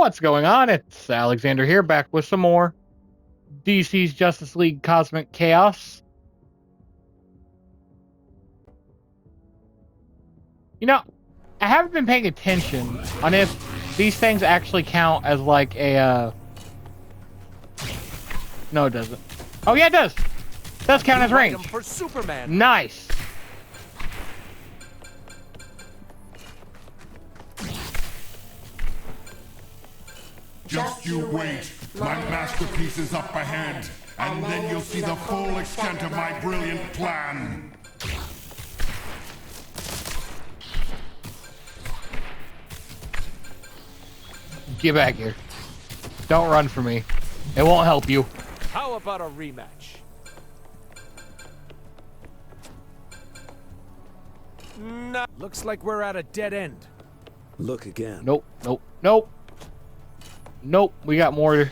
What's going on? It's Alexander here, back with some more DC's Justice League Cosmic Chaos. You know, I haven't been paying attention on if these things actually count as like a, No, it doesn't. Oh, yeah, it does. It does count as range. For Superman. Nice. Just you wait. My masterpiece is up ahead, and then you'll see the full extent of my brilliant plan. Get back here. Don't run for me. It won't help you. How about a rematch? No. Looks like we're at a dead end. Look again. Nope, nope, nope. Nope, we got more.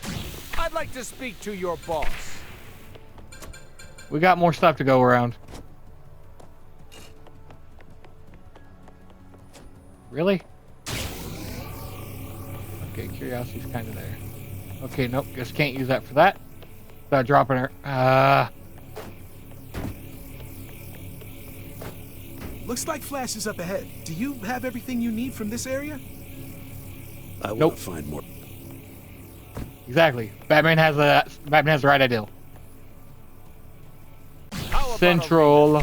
I'd like to speak to your boss. We got more stuff to go around. Really? Okay, curiosity's kind of there. Okay, nope, just can't use that for that. Start dropping her. Looks like Flash is up ahead. Do you have everything you need from this area? I will Nope. find more. Exactly. Batman has the right idea. How about Central.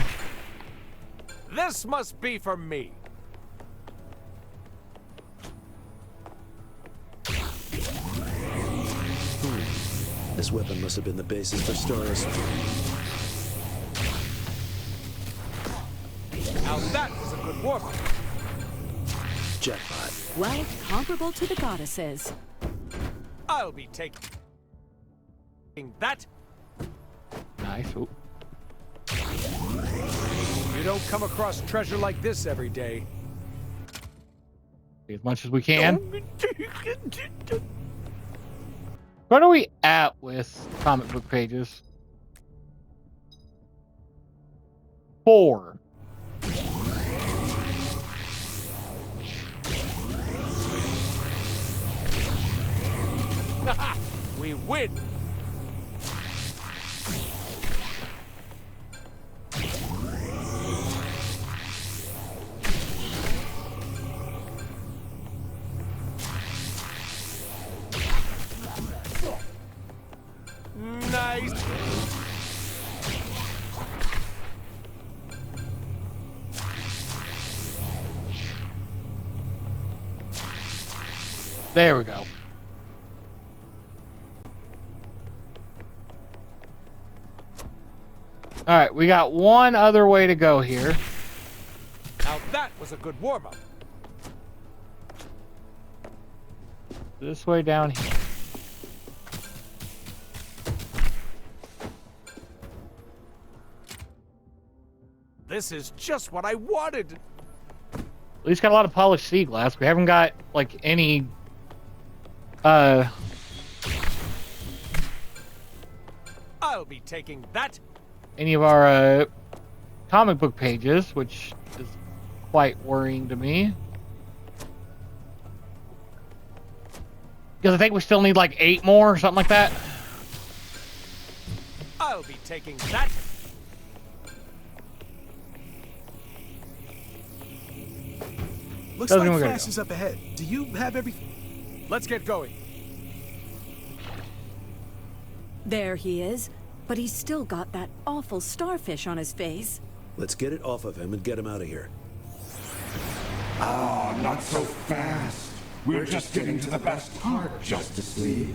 This must be for me. This weapon must have been the basis for Stars. Now that was a good work. Jackpot. Well, comparable to the goddesses. I'll be taking that. Nice. Ooh. You don't come across treasure like this every day. As much as we can. What are we at with comic book pages? 4. We win. Nice. There we go. Alright, we got one other way to go here. Now that was a good warm-up. This way down here. This is just what I wanted. At least got a lot of polished sea glass. We haven't got, like, any... I'll be taking that. any of our comic book pages, which is quite worrying to me. Because I think we still need like 8 more or something like that. I'll be taking that. Looks Doesn't like look Flash good. is up ahead. Do you have everything? Let's get going. There he is. But he's still got that awful starfish on his face. Let's get it off of him and get him out of here. Ah, not so fast. We're just getting to the best part, Justice League.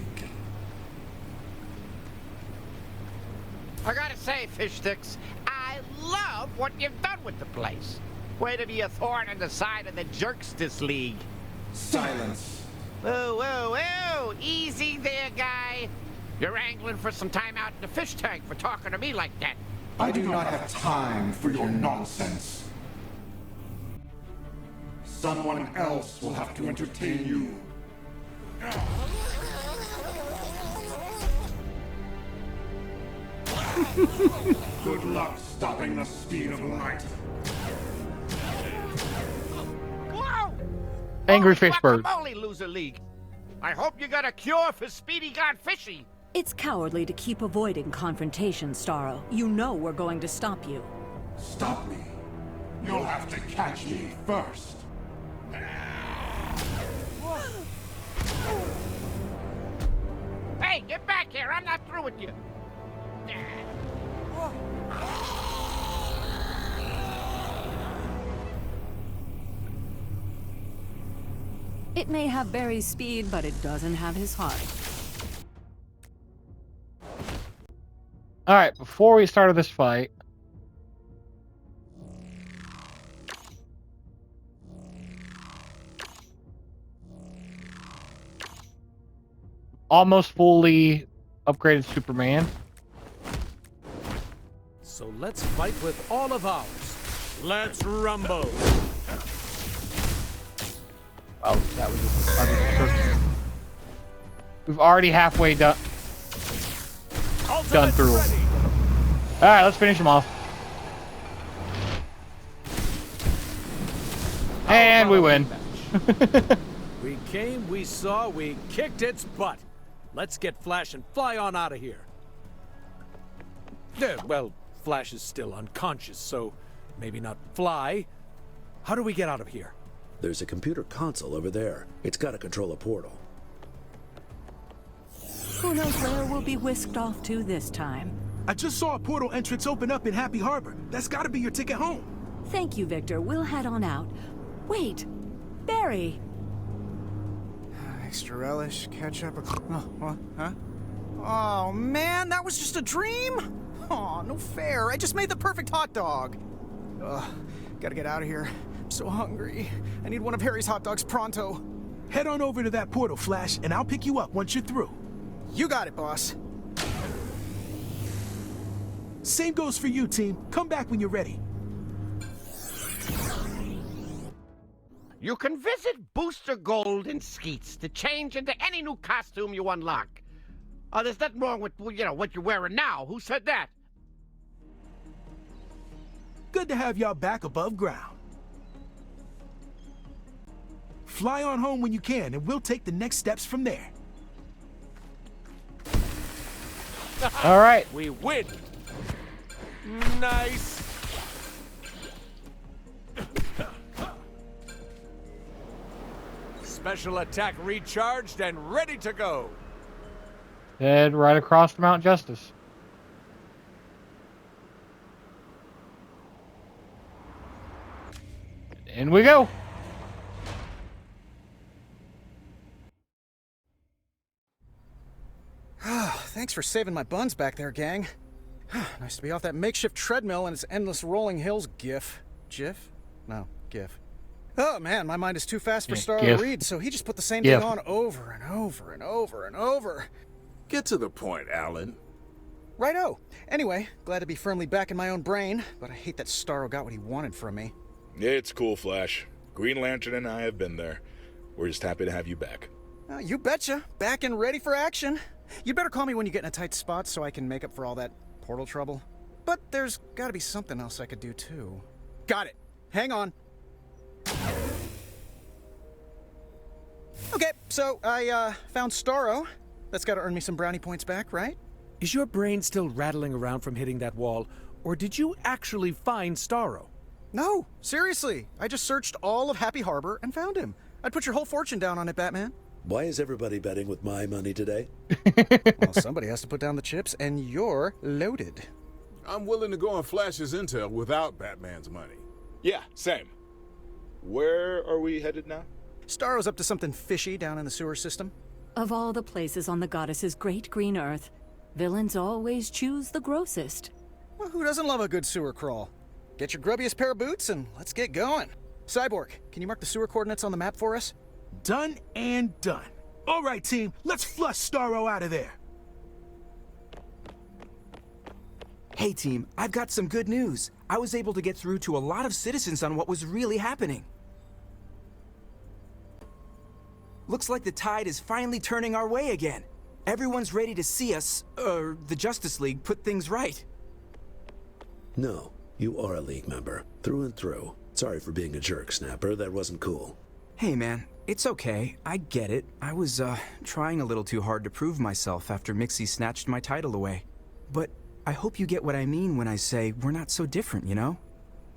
I gotta say, Fish Sticks, I love what you've done with the place. Way to be a thorn in the side of the Jerksters League. Silence. Whoa, whoa, whoa! Easy there, guy. You're angling for some time out in the fish tank for talking to me like that. I do not have time for your nonsense. Someone else will have to entertain you. Good luck stopping the speed of light. Whoa! Angry Holy fish bird. guacamole, loser league. I hope you got a cure for Speedy Gone Fishy. It's cowardly to keep avoiding confrontation, Starro. You know we're going to stop you. Stop me. You'll have to catch me first. Hey, get back here. I'm not through with you. It may have Barry's speed, but it doesn't have his heart. Alright, before we started this fight... almost fully upgraded Superman. So let's fight with all of ours. Let's rumble. Oh, that was we've already halfway done through. Alright, let's finish him off. And we win. We came, we saw, we kicked its butt. Let's get Flash and fly on out of here. Well, Flash is still unconscious, so maybe not fly. How do we get out of here? There's a computer console over there. It's got to control a portal. Who knows where we'll be whisked off to this time? I just saw a portal entrance open up in Happy Harbor. That's gotta be your ticket home. Thank you, Victor. We'll head on out. Wait, Barry. Extra relish, ketchup, what? Huh? Oh, man, that was just a dream? Oh, no fair. I just made the perfect hot dog. Ugh, gotta get out of here. I'm so hungry. I need one of Harry's hot dogs pronto. Head on over to that portal, Flash, and I'll pick you up once you're through. You got it, boss. Same goes for you, team. Come back when you're ready. You can visit Booster Gold in Skeets to change into any new costume you unlock. There's nothing wrong with, what you're wearing now. Who said that? Good to have y'all back above ground. Fly on home when you can, and we'll take the next steps from there. Alright. We win. Nice. Special attack recharged and ready to go. Head right across to Mount Justice. In we go. Thanks for saving my buns back there, gang. Nice to be off that makeshift treadmill and its endless rolling hills gif. GIF? No, GIF. Oh man, my mind is too fast for Starro to read, so he just put the same thing on over and over and over and over. Get to the point, Alan. Righto. Anyway, glad to be firmly back in my own brain, but I hate that Starro got what he wanted from me. It's cool, Flash. Green Lantern and I have been there. We're just happy to have you back. You betcha. Back and ready for action. You'd better call me when you get in a tight spot so I can make up for all that portal trouble. But there's gotta be something else I could do too. Got it. Hang on. Okay, so I found Starro. That's gotta earn me some brownie points back, right? Is your brain still rattling around from hitting that wall, or did you actually find Starro? No, seriously. I just searched all of Happy Harbor and found him. I'd put your whole fortune down on it, Batman. Why is everybody betting with my money today? Well, somebody has to put down the chips, and you're loaded. I'm willing to go on Flash's intel without Batman's money. Yeah, same. Where are we headed now? Starro's up to something fishy down in the sewer system. Of all the places on the goddess's great green earth, villains always choose the grossest. Well, who doesn't love a good sewer crawl? Get your grubbiest pair of boots and let's get going. Cyborg, can you mark the sewer coordinates on the map for us? Done and done. All right, team, let's flush Starro out of there. Hey team, I've got some good news. I was able to get through to a lot of citizens on what was really happening. Looks like the tide is finally turning our way again. Everyone's ready to see us, the Justice League, put things right. No, you are a League member, through and through. Sorry for being a jerk, Snapper. That wasn't cool. Hey man, It's okay. I get it. I was, trying a little too hard to prove myself after Mixie snatched my title away. But I hope you get what I mean when I say we're not so different, you know?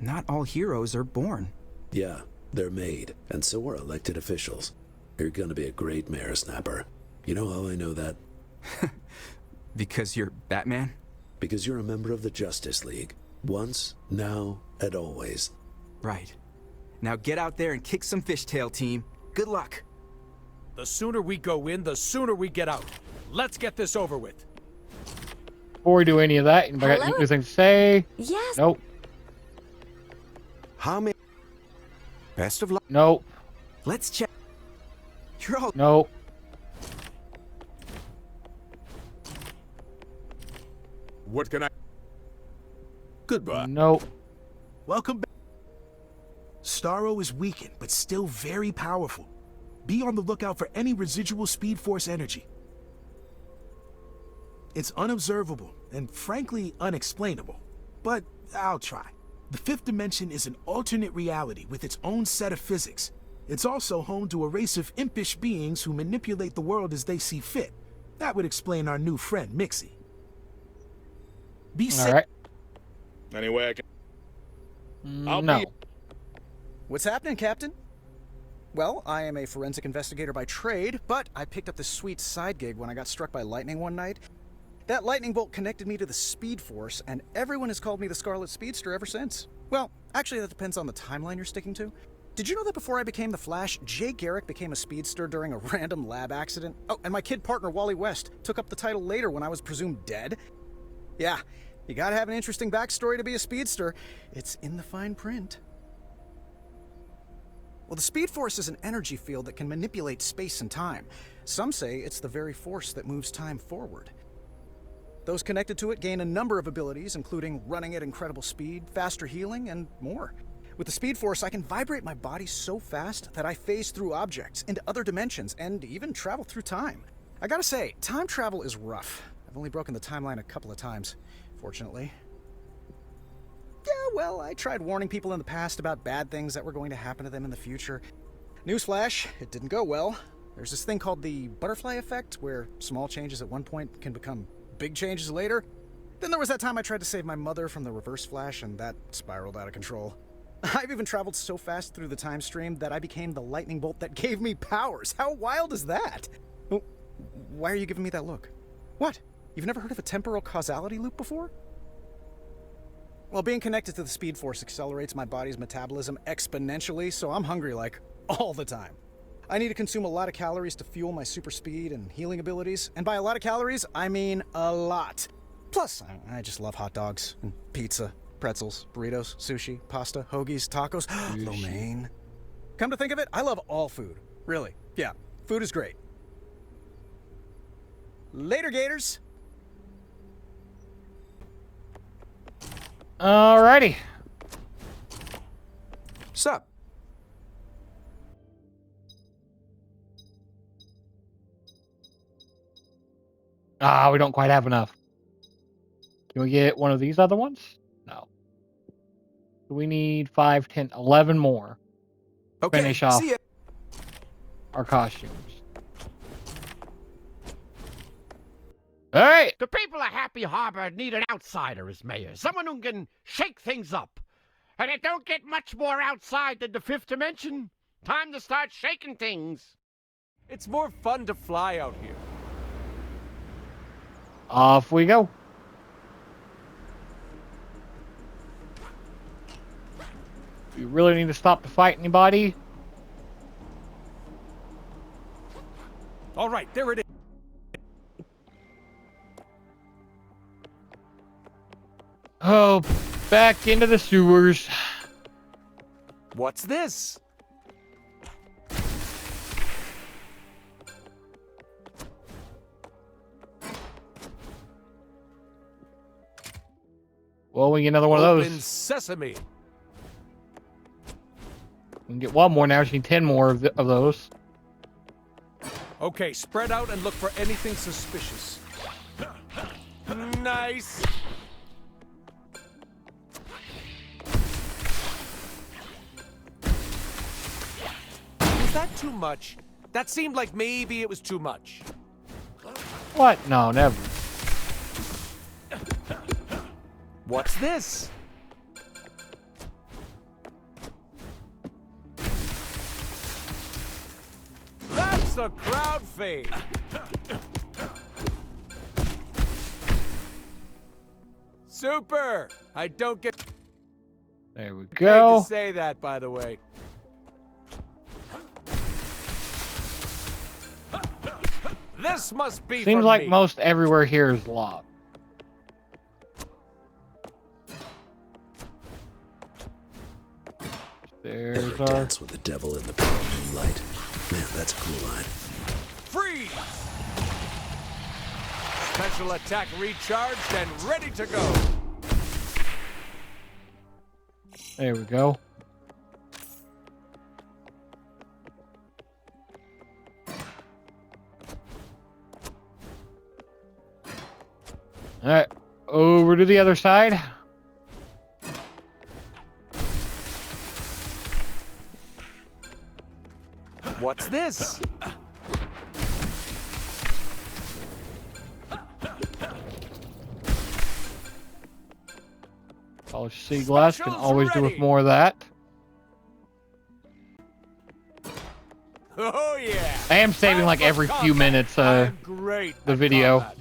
Not all heroes are born. Yeah, they're made, and so are elected officials. You're gonna be a great mayor, Snapper. You know how I know that? Because you're Batman? Because you're a member of the Justice League. Once, now, and always. Right. Now get out there and kick some fishtail, team. Good luck. The sooner we go in, the sooner we get out. Let's get this over with. Before we do any of that, anybody got anything to say? Yes. Nope. How many? Best of luck. Nope. Let's check. You're all... Nope. What can I... Goodbye. Nope. Welcome back. Starro is weakened, but still very powerful. Be on the lookout for any residual Speed Force energy. It's unobservable and frankly unexplainable, but I'll try. The fifth dimension is an alternate reality with its own set of physics. It's also home to a race of impish beings who manipulate the world as they see fit. That would explain our new friend, Mixie. Be safe. All right. Anyway, I can... No. What's happening, Captain? Well, I am a forensic investigator by trade, but I picked up this sweet side gig when I got struck by lightning one night. That lightning bolt connected me to the Speed Force, and everyone has called me the Scarlet Speedster ever since. Well, actually, that depends on the timeline you're sticking to. Did you know that before I became the Flash, Jay Garrick became a speedster during a random lab accident? Oh, and my kid partner, Wally West, took up the title later when I was presumed dead? Yeah, you gotta have an interesting backstory to be a speedster. It's in the fine print. Well, the Speed Force is an energy field that can manipulate space and time. Some say it's the very force that moves time forward. Those connected to it gain a number of abilities, including running at incredible speed, faster healing, and more. With the Speed Force, I can vibrate my body so fast that I phase through objects, into other dimensions, and even travel through time. I gotta say, time travel is rough. I've only broken the timeline a couple of times, fortunately. Yeah, well, I tried warning people in the past about bad things that were going to happen to them in the future. Newsflash, it didn't go well. There's this thing called the butterfly effect, where small changes at one point can become big changes later. Then there was that time I tried to save my mother from the Reverse Flash, and that spiraled out of control. I've even traveled so fast through the time stream that I became the lightning bolt that gave me powers. How wild is that? Oh, why are you giving me that look? What? You've never heard of a temporal causality loop before? Well, being connected to the Speed Force accelerates my body's metabolism exponentially, so I'm hungry like all the time. I need to consume a lot of calories to fuel my super speed and healing abilities, and by a lot of calories, I mean a lot. Plus, I just love hot dogs and pizza, pretzels, burritos, sushi, pasta, hoagies, tacos, lo mein. Come to think of it, I love all food. Really. Yeah, food is great. Later, Gators! Alrighty. Sup? Ah, we don't quite have enough. Can we get one of these other ones? No. We need 5, 10, 11 more. Okay, finish off see ya. our costumes. Alright! The people of Happy Harbor need an outsider as mayor. Someone who can shake things up. And it don't get much more outside than the fifth dimension. Time to start shaking things. It's more fun to fly out here. Off we go. We really need to stop to fight anybody. All right, there it is. Oh, back into the sewers. What's this? Well, we get another one of those. Open sesame. We can get one more now. She need 10 more of those. Okay, spread out and look for anything suspicious. Nice. that too much? That seemed like maybe it was too much. What? No, never. What's this? That's a crowd fade. Super! I don't get... There we Hate go. to say that, by the way. This must be Seems for like me. most everywhere here is locked. There's Ever our... dance with the devil in the pale moonlight? Man, that's a cool line. Freeze! Special attack recharged and ready to go. There we go. Alright, over to the other side. What's this? Polished sea glass, can Specials always do with ready. more of that. Oh yeah! I am saving like Time for every few combat. minutes I'm great the at video. combat.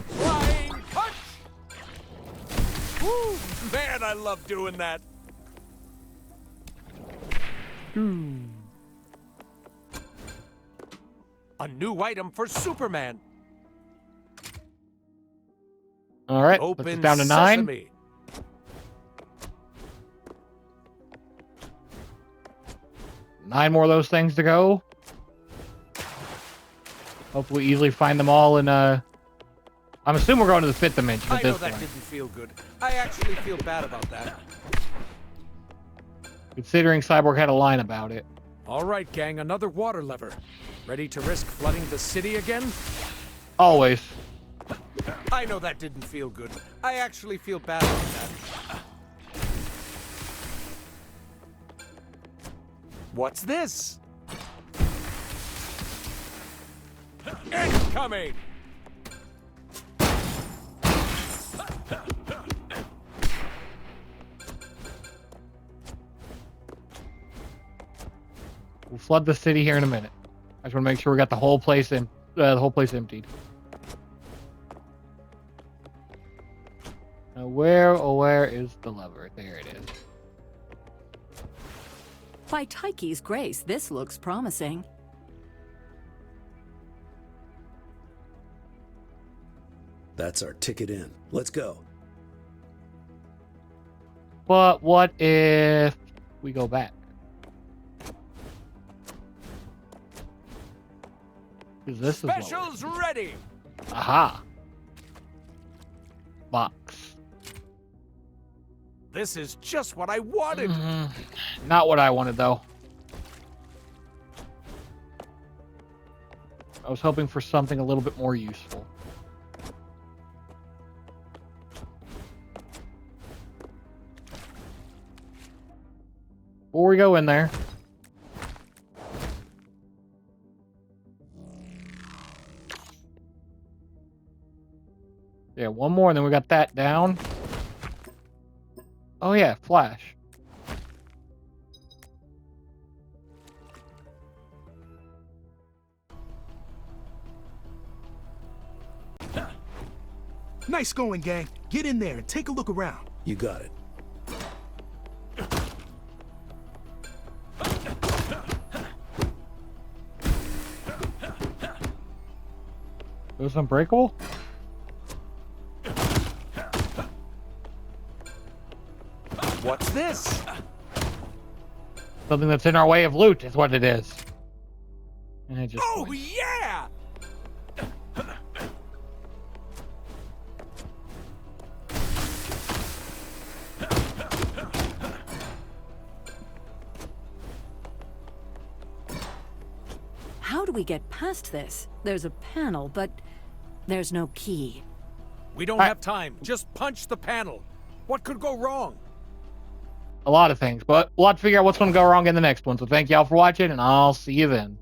Flying punch! Woo! Man, I love doing that. A new item for Superman. Alright, puts us Open down to 9. sesame. Nine more of those things to go. Hopefully easily find them all in I'm assuming we're going to the 5th dimension I at know this that point. didn't feel good. I actually feel bad about that. Considering Cyborg had a line about it. All right, gang, another water lever. Ready to risk flooding the city again? Always. I know that didn't feel good. I actually feel bad about that. What's this? Incoming! We'll flood the city here in a minute. I just want to make sure we got the whole place emptied. Now where is the lever? There it is. By Taiki's grace, this looks promising. That's our ticket in. Let's go. But what if we go back? Because this is lower. Specials ready! Aha. Box. This is just what I wanted. Not what I wanted, though. I was hoping for something a little bit more useful. Before we go in there, yeah, one more, and then we got that down. Oh yeah, Flash. Nice going, gang. Get in there and take a look around. You got it. It was unbreakable? What's this? Something that's in our way of loot is what it is. And it just Oh, yeah! How do we get past this? There's a panel, but there's no key. We don't have time. Just punch the panel. What could go wrong? A lot of things, but we'll have to figure out what's going to go wrong in the next one. So thank y'all for watching, and I'll see you then.